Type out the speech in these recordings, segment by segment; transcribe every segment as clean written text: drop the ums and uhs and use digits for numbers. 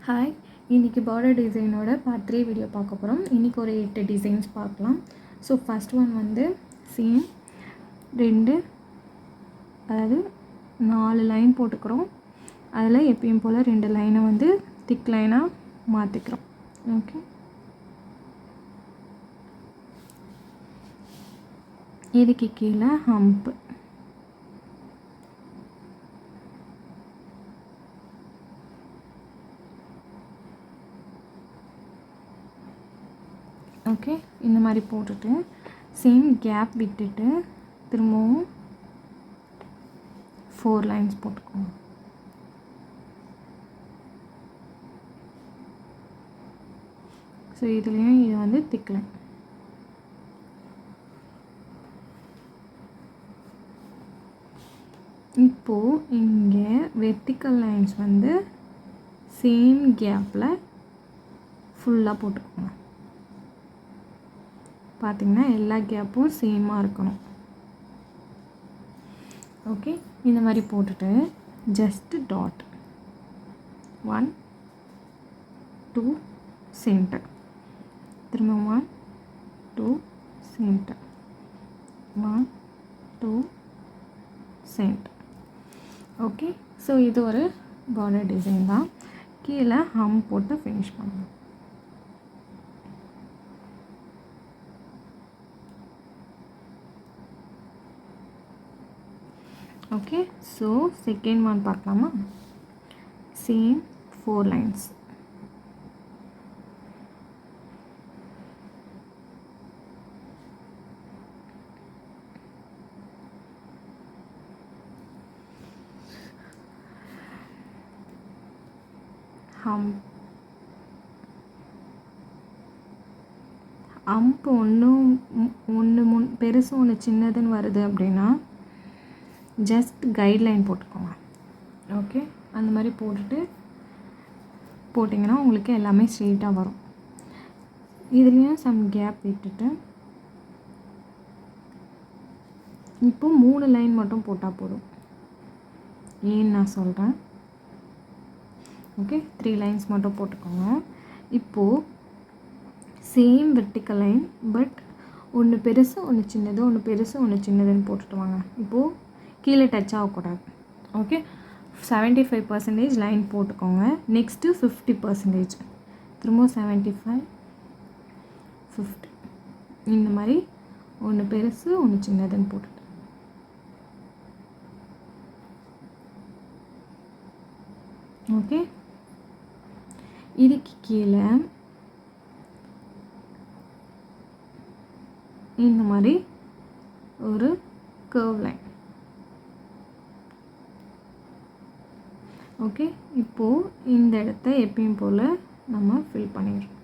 Hi, இன்றைக்கி border டிசைனோட part 3 video பார்க்க போகிறோம். இன்றைக்கி ஒரு 8 டிசைன்ஸ் பார்க்கலாம். ஸோ ஃபஸ்ட் ஒன் வந்து சேம் 2 அதாவது 4 லைன் போட்டுக்கிறோம். அதில் எப்பயும் போல் 2 லைனை வந்து திக் லைனாக மாற்றிக்கிறோம். ஓகே, இதுக்கு கீழே ஹம்ப். ஓகே, இந்த மாதிரி போட்டுட்டு சேம் கேப் விட்டுட்டு திரும்பவும் 4 லைன்ஸ் போட்டுக்கோங்க. ஸோ இதுலேயும் இது வந்து திக் லைன். இப்போது இங்கே வெர்டிக்கல் லைன்ஸ் வந்து சேம் கேப்பில் ஃபுல்லாக போட்டுக்கோங்க. பார்த்திங்கன்னா எல்லா கேப்பும் சேமாக இருக்கணும். ஓகே, இந்த மாதிரி போட்டுட்டு ஜஸ்ட் டாட் 1 2 சென்டர், திரும்ப 1 2 சென்டர், 1 2 சென்டர். ஓகே, ஸோ இது ஒரு பார்டர் டிசைன் தான். கீழே ஹம் போட்டு ஃபினிஷ் பண்ணணும். ஓகே, ஸோ செகண்ட் ஒன் பார்க்கலாமா? Same 4 lines. ஹம்ப் ஒன்று பெருசு ஒன்று சின்னதுன்னு வருது அப்படின்னா ஜஸ்ட் கைட்லைன் போட்டுக்கோங்க. ஓகே, அந்த மாதிரி போட்டிங்கன்னா உங்களுக்கு எல்லாமே ஸ்ட்ரெயிட்டாக வரும். இதுலேயும் சம் கேப் விட்டுட்டு இப்போ 3 லைன் மட்டும் போட்டால் போதும். ஏன்னு நான் சொல்கிறேன். ஓகே, 3 லைன்ஸ் மட்டும் போட்டுக்கோங்க. இப்போது சேம் வெர்டிக்கல் லைன், பட் ஒன்று பெருசு ஒன்று சின்னது, ஒன்று பெருசு ஒன்று சின்னதுன்னு போட்டுட்டு வாங்க. இப்போது கீழே டச் ஆகக்கூடாது. ஓகே, 75% லைன் போட்டுக்கோங்க. நெக்ஸ்ட்டு 50%, திரும்ப 75 50, இந்த மாதிரி ஒன்று பெருசு ஒன்று சின்னதுன்னு போட்டுட்டு ஓகே, இதுக்கு கீழே இந்த மாதிரி ஒரு கர்வ் லைன். ஓகே, இப்போது இந்த இடத்த எப்பயும் போல் நம்ம ஃபில் பண்ணிடுறோம்.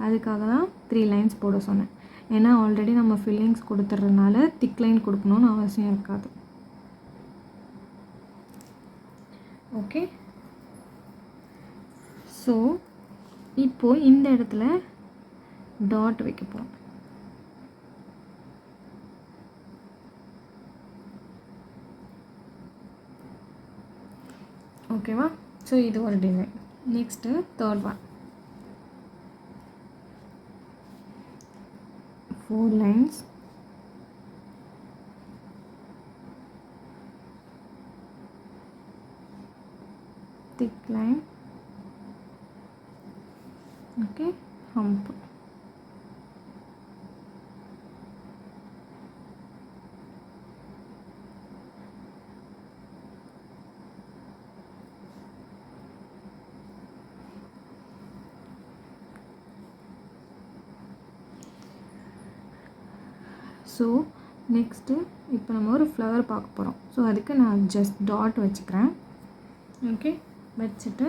அதுக்காக தான் 3 லைன்ஸ் போட சொன்னேன். ஏன்னா ஆல்ரெடி நம்ம ஃபில்லிங்ஸ் கொடுத்துட்றதுனால திக் லைன் கொடுக்கணுன்னு அவசியம் இருக்காது. ஓகே, ஸோ இப்போது இந்த இடத்துல டாட் வைக்க போகிறோம். ஓகேவா? ஸோ இது ஒரு design. Next third one 4 lines. திக் line. Okay, hump. So next இப்போ நம்ம ஒரு ஃப்ளவர் பார்க்க போகிறோம். ஸோ அதுக்கு நான் ஜஸ்ட் டாட் வச்சுக்கிறேன். ஓகே, வச்சுட்டு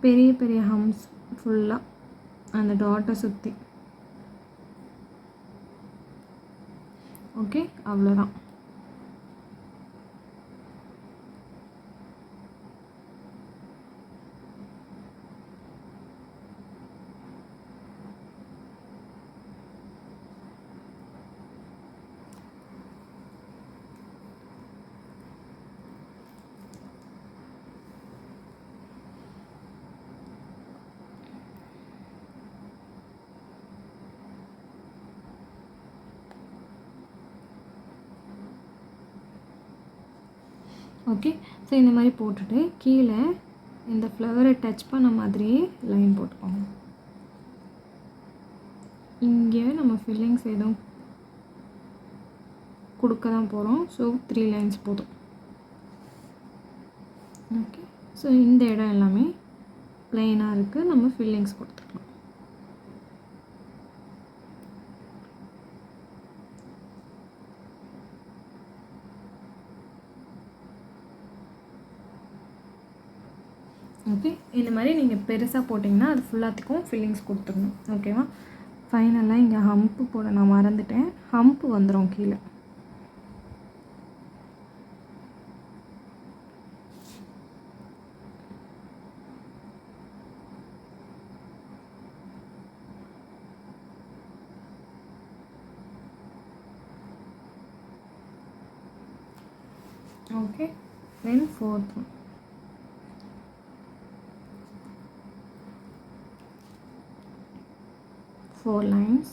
பெரிய பெரிய ஹம்ஸ் ஃபுல்லாக அந்த டாட்டை சுற்றி. ஓகே, அவ்வளோதான். ஓகே. ஸோ இந்த மாதிரி போட்டுட்டு கீழே இந்த ஃப்ளவரை டச் பண்ண மாதிரியே லைன் போட்டுக்கோங்க. இங்கே நம்ம ஃபில்லிங்ஸ் எதுவும் கொடுக்க தான் போகிறோம். ஸோ 3 லைன்ஸ் போதும். ஓகே. ஸோ இந்த இடம் எல்லாமே ப்ளைனாக இருக்குது, நம்ம ஃபில்லிங்ஸ் கொடுத்துக்கலாம். ஓகே. இந்த மாதிரி நீங்கள் பெருசாக போட்டிங்கன்னா அது ஃபுல்லாத்துக்கும் ஃபில்லிங்ஸ் கொடுத்துடணும். ஓகேவா? ஃபைனலாக இங்கே ஹம்ப்பு போட நான் மறந்துட்டேன். ஹம்ப்பு வந்துடும் கீழே. ஓகே. தென் 4th one. Four lines.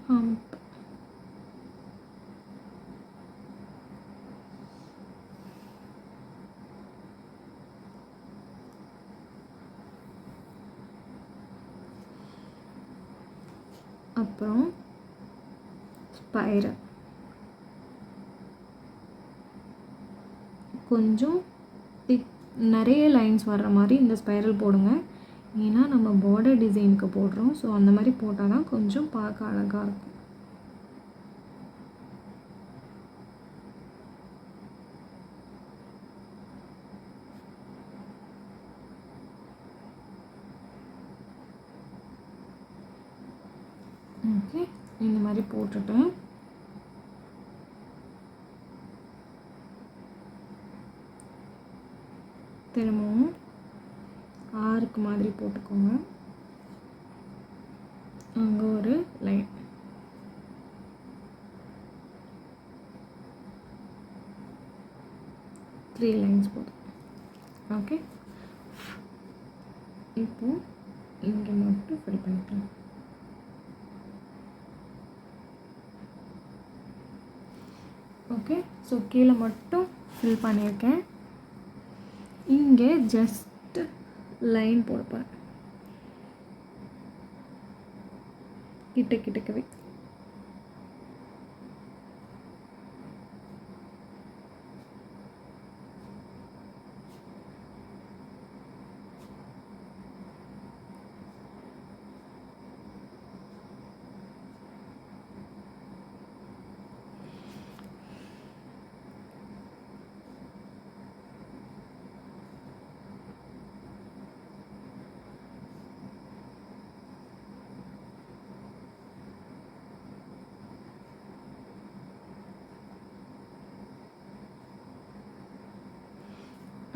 Hump. அப்புறம் ஸ்பைரல். கொஞ்சம் நிறைய லைன்ஸ் வர்ற மாதிரி இந்த ஸ்பைரல் போடுங்க. ஏன்னா நம்ம பார்டர் டிசைனுக்கு போடுறோம். ஸோ அந்த மாதிரி போட்டால் தான் கொஞ்சம் பார்க்க அழகாக இருக்கும். ஓகே. இந்த மாதிரி போட்டுட்டு திரும்பவும் ஆர்க் மாதிரி போட்டுக்கோங்க. அங்கே ஒரு லைன். த்ரீ லைன்ஸ் போதும். ஓகே. இப்போ இங்கே மட்டும் ஃபில் பண்ணிக்கலாம். ஓகே. ஸோ கீழே மட்டும் ஃபில் பண்ணியிருக்கேன். இங்கே ஜஸ்ட் லைன் போட போகிறேன் கிட்டக்கவே.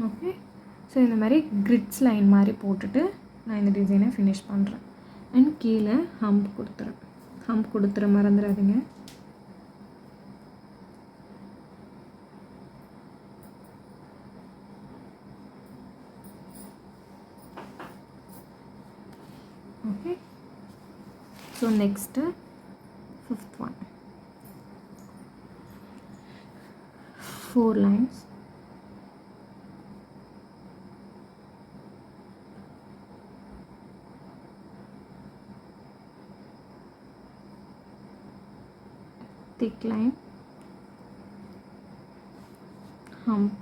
ஓகே. ஸோ இந்த மாதிரி கிரிட்ஸ் லைன் மாதிரி போட்டுட்டு நான் இந்த டிசைனை ஃபினிஷ் பண்ணுறேன். அண்ட் கீழே ஹம்ப் கொடுத்துறேன். ஹம்ப் கொடுத்துற மறந்துடாதீங்க. Okay. So next 5th one. 4 lines. Thick line, hump,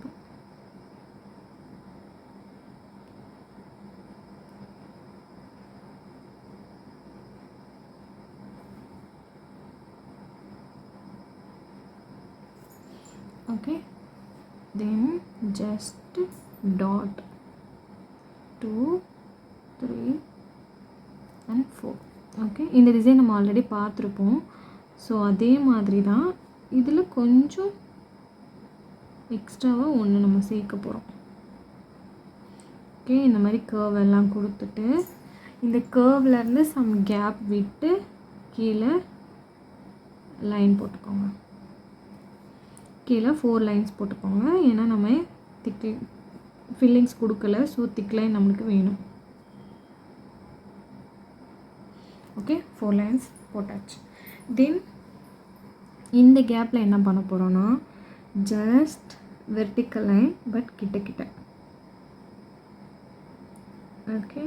okay, then just dot 2, 3 and 4. okay, இந்த டிசைன் நம்ம ஆல்ரெடி பார்த்துருப்போம். ஸோ அதே மாதிரி தான் இதில் கொஞ்சம் எக்ஸ்ட்ராவாக ஒன்று நம்ம சேர்க்க போகிறோம். ஓகே. இந்த மாதிரி கர்வ் எல்லாம் கொடுத்துட்டு இந்த கர்வ்லேருந்து சம் கேப் விட்டு கீழே லைன் போட்டுக்கோங்க. கீழே 4 லைன்ஸ் போட்டுக்கோங்க. ஏன்னா நம்ம திக் ஃபில்லிங்ஸ் கொடுக்கல, ஸோ திக் லைன் நம்மளுக்கு வேணும். ஓகே, 4 லைன்ஸ் போட்டாச்சு. தென் இந்த கேப்பில் என்ன பண்ண போகிறோன்னா, ஜஸ்ட் வெர்டிக்கல் லைன் பட் கிட்ட. Okay,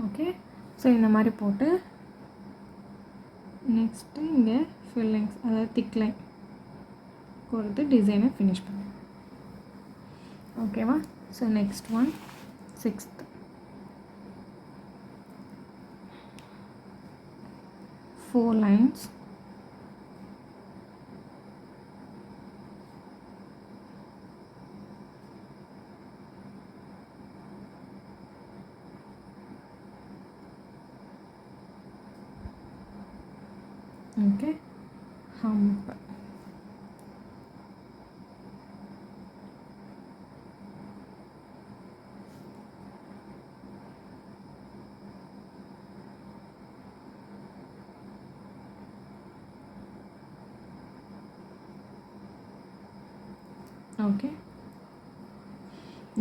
okay. ஸோ இந்த மாதிரி போட்டு நெக்ஸ்ட்டு இங்கே ஃபில்லிங்ஸ், அதாவது திக் லைன் கொடுத்து டிசைனை ஃபினிஷ் பண்ணுங்க. ஓகேவா? So next one 6th 4 lines. Okay, hump. Okay,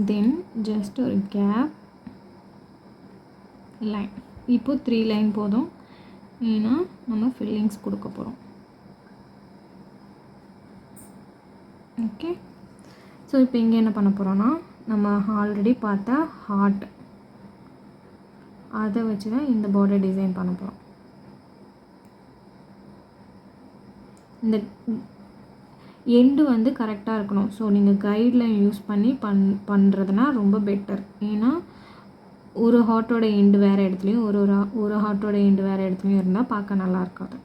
then just a gap line. இப்போ 3 லைன் போதும், ஏன்னா நம்ம ஃபில்லிங்ஸ் கொடுக்க போகிறோம். ஓகே, ஸோ இப்போ இங்கே என்ன பண்ண போகிறோன்னா, நம்ம ஆல்ரெடி பார்த்தா ஹார்ட், அதை வச்சு தான் இந்த பார்டர் டிசைன் பண்ண போகிறோம். இந்த எண்டு வந்து கரெக்டாக இருக்கணும். ஸோ நீங்கள் கைட்லைன் யூஸ் பண்ணி பண்ணுறதுனா ரொம்ப பெட்டர். ஏன்னா ஒரு ஹார்ட்டோட எண்டு வேறு இடத்துலையும் ஒரு ஹார்ட்டோட எண்டு வேறு இடத்துலையும் இருந்தால் பார்க்க நல்லா இருக்காது.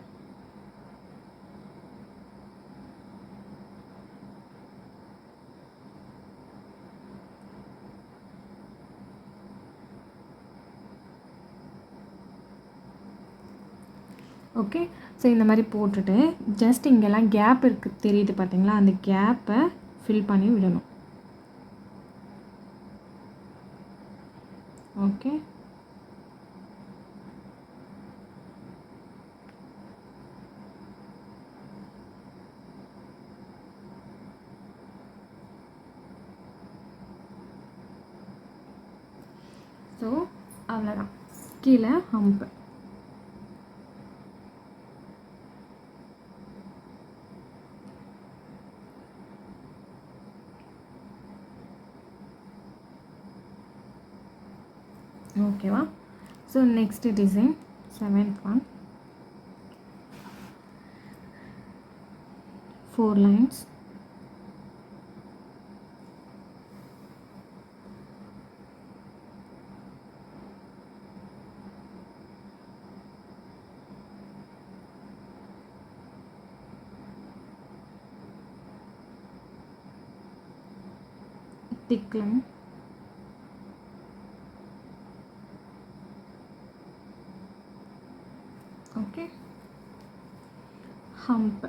ஓகே, ஸோ இந்த மாதிரி போட்டுட்டு ஜஸ்ட் இங்கெல்லாம் கேப் இருக்குது தெரியுது பார்த்தீங்களா, அந்த கேப்பை ஃபில் பண்ணி விடணும். ஓகே, ஸோ அவ்வளோதான். கீழே ஹம்ப். ஓகேவா? So next design 7th one, 4 lines. Thick line. Okay, hump.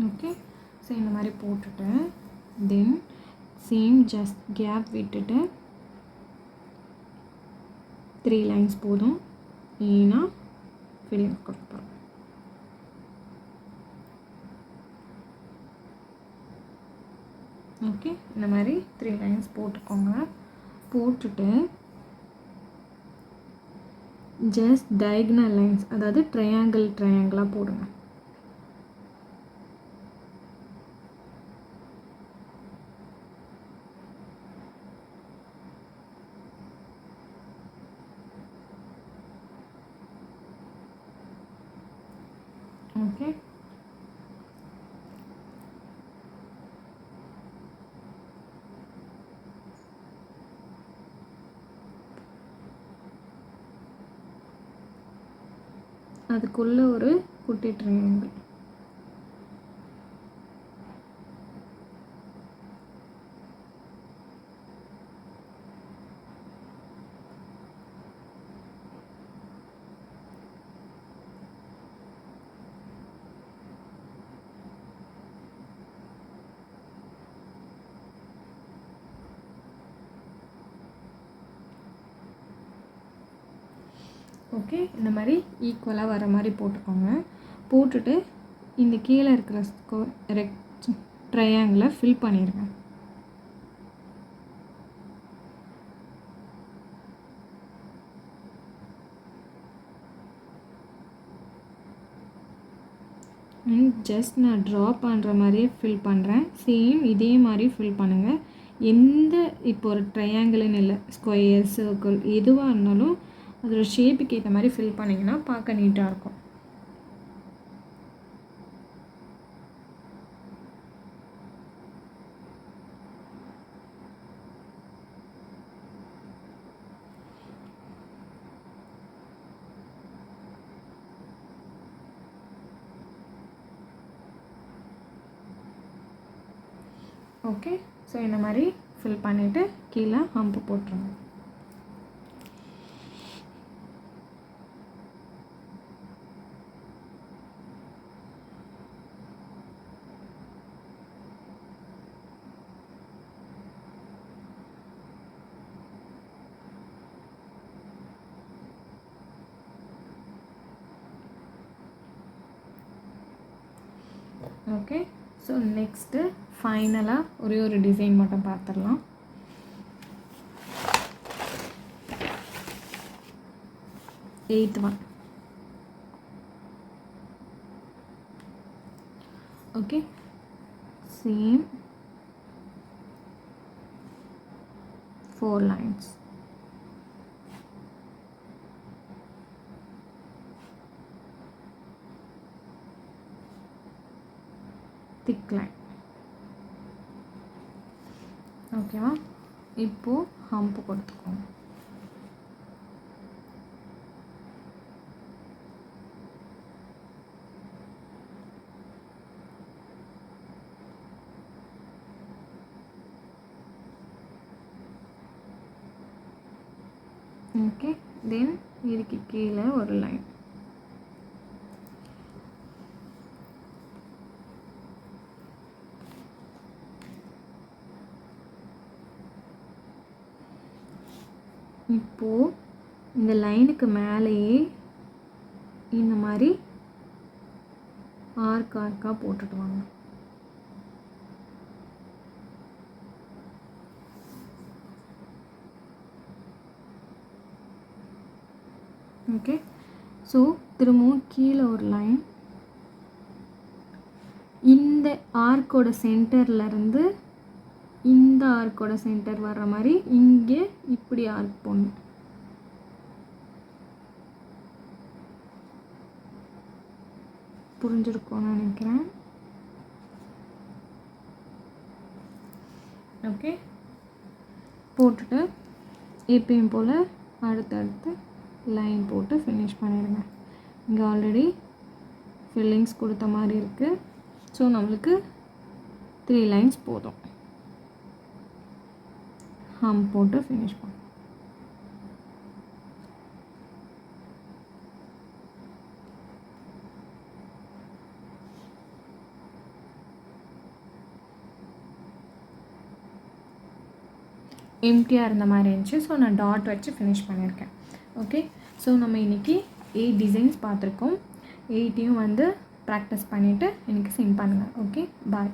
Okay, so இந்த மாதிரி போட்டுட்டு தென் சேம் ஜஸ்ட் கேப் விட்டுட்டு 3 லைன்ஸ் போதும், ஏன்னா ஃபில்லிங் கொடுக்க போகிறோம். ஓகே, இந்த மாதிரி 3 லைன்ஸ் போட்டுக்கோங்க. போட்டுட்டு ஜஸ்ட் டயகனல் லைன்ஸ், அதாவது ட்ரையாங்கிளாக போடுங்க. ஓகே, அதுக்குள்ள ஒரு குட்டி ட்ரையாங்கிள். ஓகே, இந்த மாதிரி ஈக்குவலாக வர மாதிரி போட்டுக்கோங்க. போட்டுட்டு இந்த கீழே இருக்கிற ட்ரையாங்கிளை ஃபில் பண்ணிடுங்க. ஜஸ்ட் நான் ட்ரா பண்ணுற மாதிரியே ஃபில் பண்ணுறேன். சேம் இதே மாதிரி ஃபில் பண்ணுங்கள். இப்போ ஒரு ட்ரையாங்கிள்னு இல்லை, ஸ்கொயர், சர்க்கிள் எதுவாக இருந்தாலும் அதோட ஷேப்புக்கு ஏற்ற மாதிரி ஃபில் பண்ணிங்கன்னா பார்க்க நீட்டாக இருக்கும். ஓகே, ஸோ இந்த மாதிரி ஃபில் பண்ணிவிட்டு கீழே ஹம்பு போட்டுருங்க. ஓகே, ஸோ நெக்ஸ்ட்டு ஃபைனலாக ஒரே ஒரு டிசைன் மட்டும் பார்த்துடலாம். Eight one. Okay, same 4 lines. Thick line. ஓகேவா? இப்போது ஹம்ப் கொடுத்துக்கோங்க. ஓகே, தென் இதுக்கு கீழே ஒரு லைன். இப்போது இந்த லைனுக்கு மேலேயே இந்த மாதிரி ஆர்க்காக போட்டுட்டு வாங்க. ஓகே, ஸோ திரும்பவும் கீழே ஒரு லைன். இந்த ஆர்க்கோட சென்டர்லேருந்து இந்த ஆர்க்கோட சென்டர் வர்ற மாதிரி இங்கே இப்படி ஆர்க் போடணும். புரிஞ்சிருக்கும்னு நினைக்கிறேன். ஓகே, போட்டுட்டு எப்பயும் போல் அடுத்தடுத்து லைன் போட்டு ஃபினிஷ் பண்ணிடுங்க. இங்கே ஆல்ரெடி ஃபில்லிங்ஸ் கொடுத்த மாதிரி இருக்குது. ஸோ நம்மளுக்கு 3 lines போதும். ஹம் போட்டு ஃபினிஷ் பண்ணணும். எம்டியாக இருந்த மாதிரி இருந்துச்சு. ஸோ நான் டாட் வச்சு ஃபினிஷ் பண்ணியிருக்கேன். ஓகே, ஸோ நம்ம இன்றைக்கி 8 டிசைன்ஸ் பார்த்துருக்கோம். 8யும் வந்து ப்ராக்டிஸ் பண்ணிவிட்டு எனக்கு சென்ட் பண்ணுங்கள். ஓகே, பாய்.